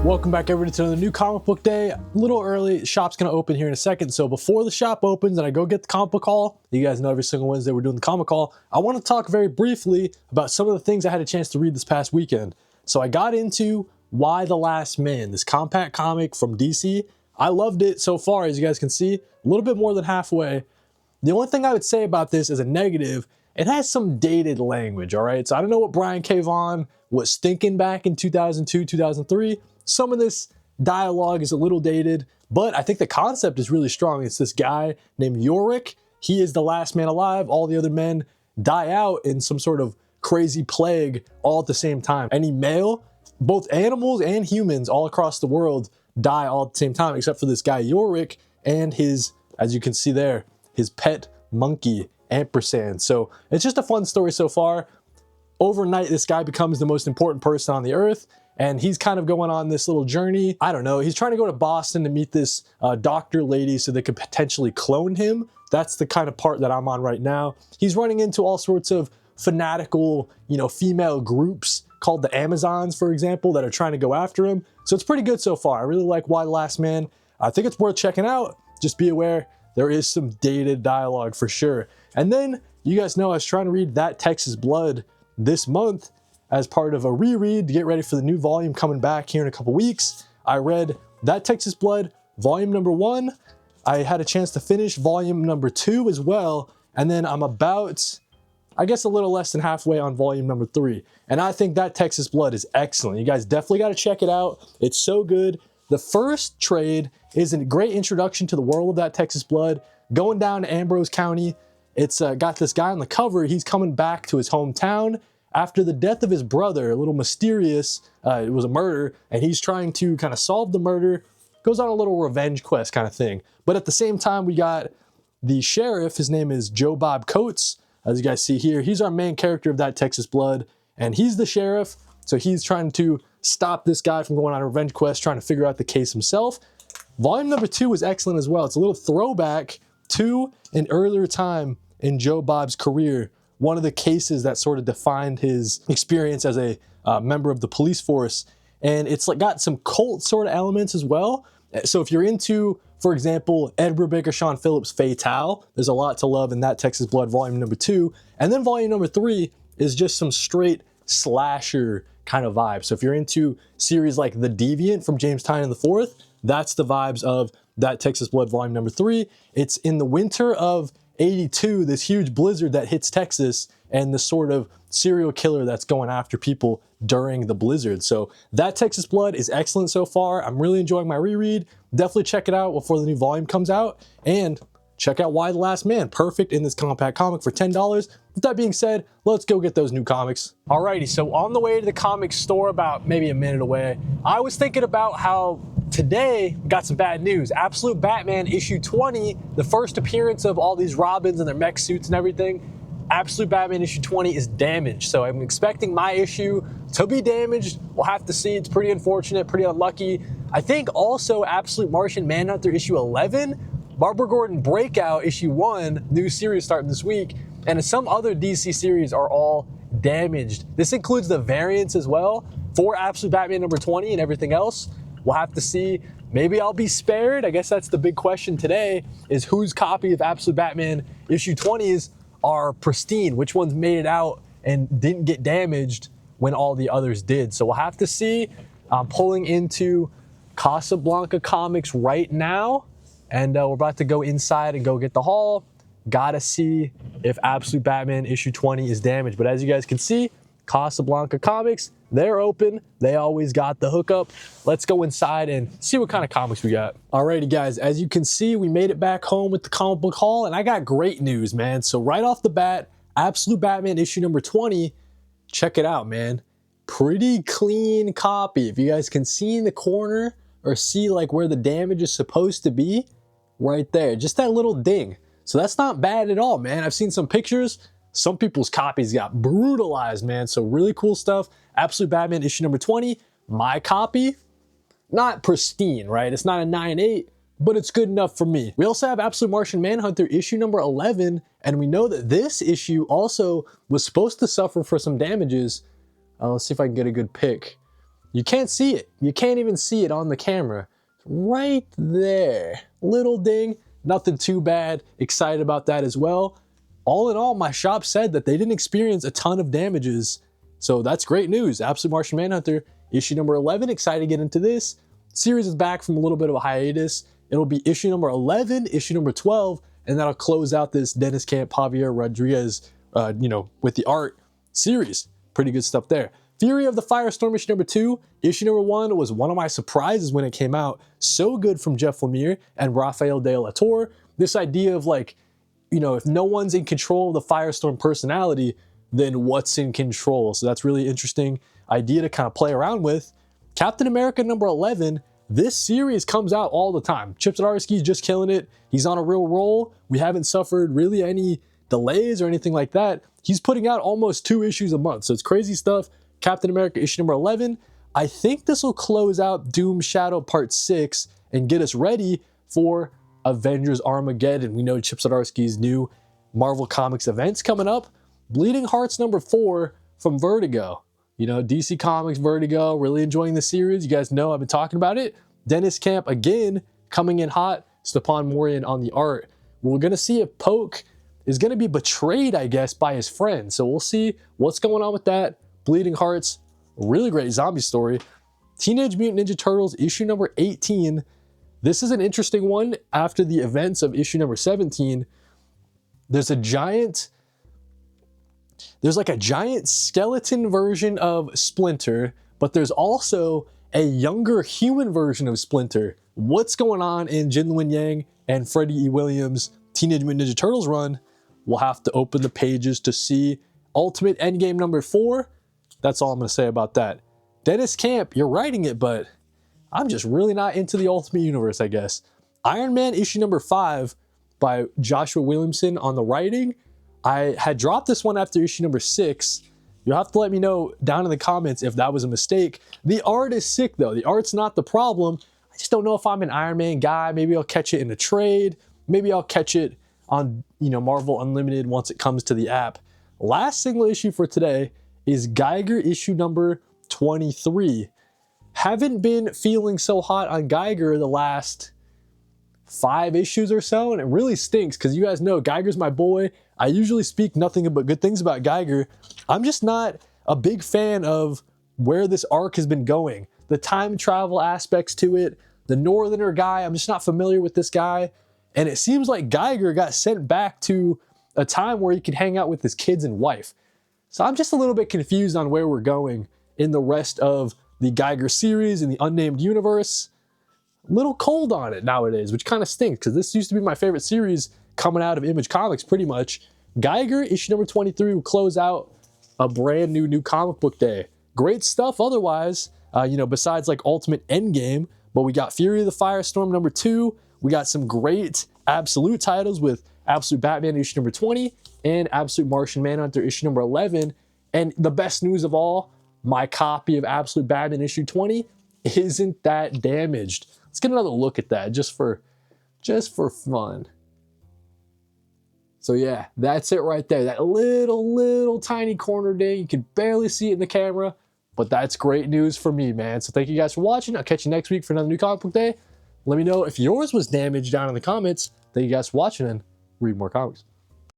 Welcome back everybody to another new comic book day. A little early, shop's gonna open here in a second. So before the shop opens and I go get the comic book haul, you guys know every single Wednesday we're doing the comic haul. I want to talk very briefly about some of the things I had a chance to read this past weekend. So I got into Y: The Last Man, this compact comic from DC. I loved it so far, as you guys can see, a little bit more than halfway. The only thing I would say about this as a negative, it has some dated language, all right? So I don't know what Brian K. Vaughan was thinking back in 2002, 2003. Some of this dialogue is a little dated, but I think the concept is really strong. It's this guy named Yorick. He is the last man alive. All the other men die out in some sort of crazy plague all at the same time. Any male, both animals and humans all across the world die all at the same time, except for this guy Yorick and his, as you can see there, his pet monkey, Ampersand. So it's just a fun story so far. Overnight, this guy becomes the most important person on the earth, and he's kind of going on this little journey. I don't know, he's trying to go to Boston to meet this doctor lady so they could potentially clone him. That's the kind of part that I'm on right now. He's running into all sorts of fanatical, female groups called the Amazons, for example, that are trying to go after him. So it's pretty good so far. I really like Y: The Last Man. I think it's worth checking out. Just be aware, there is some dated dialogue for sure. And then, you guys know I was trying to read That Texas Blood this month as part of a reread to get ready for the new volume coming back here in a couple weeks. I read That Texas Blood, volume number 1. I had a chance to finish volume number 2 as well. And then I'm about, I guess, a little less than halfway on volume number 3. And I think That Texas Blood is excellent. You guys definitely got to check it out. It's so good. The first trade is a great introduction to the world of That Texas Blood. Going down to Ambrose County, it's got this guy on the cover. He's coming back to his hometown after the death of his brother, a little mysterious. It was a murder, and he's trying to kind of solve the murder. Goes on a little revenge quest kind of thing. But at the same time, we got the sheriff. His name is Joe Bob Coates. As you guys see here, he's our main character of That Texas Blood, and he's the sheriff. So he's trying to stop this guy from going on a revenge quest, trying to figure out the case himself. Volume number 2 was excellent as well. It's a little throwback to an earlier time in Joe Bob's career. One of the cases that sort of defined his experience as a member of the police force. And it's like got some cult sort of elements as well. So if you're into, for example, Ed Brubaker, Sean Phillips' Fatale, there's a lot to love in That Texas Blood volume number 2. And then volume number 3 is just some straight slasher kind of vibe. So if you're into series like The Deviant from James Tynion IV, that's the vibes of That Texas Blood volume number 3. It's in the winter of 82, this huge blizzard that hits Texas, and the sort of serial killer that's going after people during the blizzard. So That Texas Blood is excellent so far. I'm really enjoying my reread. Definitely check it out before the new volume comes out. And check out Y: The Last Man, perfect in this compact comic for $10. With that being said, let's go get those new comics. Alrighty, so on the way to the comic store, about maybe a minute away, I was thinking about how today we got some bad news. Absolute Batman issue 20, the first appearance of all these Robins and their mech suits and everything. Absolute Batman issue 20 is damaged, so I'm expecting my issue to be damaged. We'll have to see. It's pretty unfortunate, pretty unlucky. I think also Absolute Martian Manhunter issue 11, Barbara Gordon Breakout issue 1, new series starting this week, and some other DC series are all damaged. This includes the variants as well for Absolute Batman number 20 and everything else. We'll have to see. Maybe I'll be spared. I guess that's the big question today, is whose copy of Absolute Batman issue 20s are pristine, which ones made it out and didn't get damaged when all the others did. So we'll have to see. I'm pulling into Casablanca Comics right now, and we're about to go inside and go get the haul. Gotta see if Absolute Batman issue 20 is damaged. But as you guys can see, Casablanca Comics, they're open. They always got the hookup. Let's go inside and see what kind of comics we got. Alrighty guys, as you can see, we made it back home with the comic book haul, and I got great news, man. So right off the bat, Absolute Batman issue number 20, check it out, man. Pretty clean copy. If you guys can see in the corner or see like where the damage is supposed to be, right there, just that little ding. So that's not bad at all, man. I've seen some pictures. Some people's copies got brutalized, man. So really cool stuff. Absolute Batman issue number 20. My copy, not pristine, right? It's not a 9.8, but it's good enough for me. We also have Absolute Martian Manhunter issue number 11, and we know that this issue also was supposed to suffer for some damages. Let's see if I can get a good pick. You can't see it. You can't even see it on the camera. Right there. Little ding. Nothing too bad. Excited about that as well. All in all, my shop said that they didn't experience a ton of damages. So that's great news. Absolute Martian Manhunter, issue number 11. Excited to get into this. Series is back from a little bit of a hiatus. It'll be issue number 11, issue number 12, and that'll close out this Dennis Camp, Javier Rodriguez, with the art series. Pretty good stuff there. Fury of the Firestorm, issue number 2. Issue number 1 was one of my surprises when it came out. So good from Jeff Lemire and Rafael de la Torre. This idea of like, if no one's in control of the Firestorm personality, then what's in control? So that's really interesting idea to kind of play around with. Captain America number 11. This series comes out all the time. Chip Zdarsky's just killing it. He's on a real roll. We haven't suffered really any delays or anything like that. He's putting out almost 2 issues a month. So it's crazy stuff. Captain America issue number 11. I think this will close out Doom Shadow Part 6 and get us ready for Avengers Armageddon. We know Chip Zdarsky's new Marvel Comics events coming up. Bleeding Hearts number 4 from Vertigo. DC Comics, Vertigo, really enjoying the series. You guys know I've been talking about it. Dennis Camp again coming in hot. Stepan Morian on the art. We're going to see if Poke is going to be betrayed, I guess, by his friend. So we'll see what's going on with that. Bleeding Hearts, really great zombie story. Teenage Mutant Ninja Turtles issue number 18. This is an interesting one. After the events of issue number 17, there's like a giant skeleton version of Splinter, but there's also a younger human version of Splinter. What's going on in Jin Luen Yang and Freddie E. Williams' Teenage Mutant Ninja Turtles run? We'll have to open the pages to see. Ultimate Endgame number 4. That's all I'm going to say about that. Dennis Camp, you're writing it, but I'm just really not into the Ultimate Universe, I guess. Iron Man issue number 5 by Joshua Williamson on the writing. I had dropped this one after issue number 6. You'll have to let me know down in the comments if that was a mistake. The art is sick, though. The art's not the problem. I just don't know if I'm an Iron Man guy. Maybe I'll catch it in a trade. Maybe I'll catch it on, Marvel Unlimited once it comes to the app. Last single issue for today is Geiger issue number 23. Haven't been feeling so hot on Geiger the last 5 issues or so, and it really stinks because you guys know Geiger's my boy. I usually speak nothing but good things about Geiger. I'm just not a big fan of where this arc has been going. The time travel aspects to it, the Northerner guy, I'm just not familiar with this guy. And it seems like Geiger got sent back to a time where he could hang out with his kids and wife. So I'm just a little bit confused on where we're going in the rest of the Geiger series in the Unnamed Universe. A little cold on it nowadays, which kind of stinks because this used to be my favorite series coming out of Image Comics pretty much. Geiger issue number 23 will close out a brand new comic book day. Great stuff otherwise, besides like Ultimate Endgame, but we got Fury of the Firestorm number 2. We got some great Absolute titles with Absolute Batman issue number 20 and Absolute Martian Manhunter issue number 11. And the best news of all, my copy of Absolute Batman issue 20 isn't that damaged. Let's get another look at that just for fun. So yeah, that's it right there. That little tiny corner ding. You can barely see it in the camera, but that's great news for me, man. So thank you guys for watching. I'll catch you next week for another new comic book day. Let me know if yours was damaged down in the comments. Thank you guys for watching and read more comics.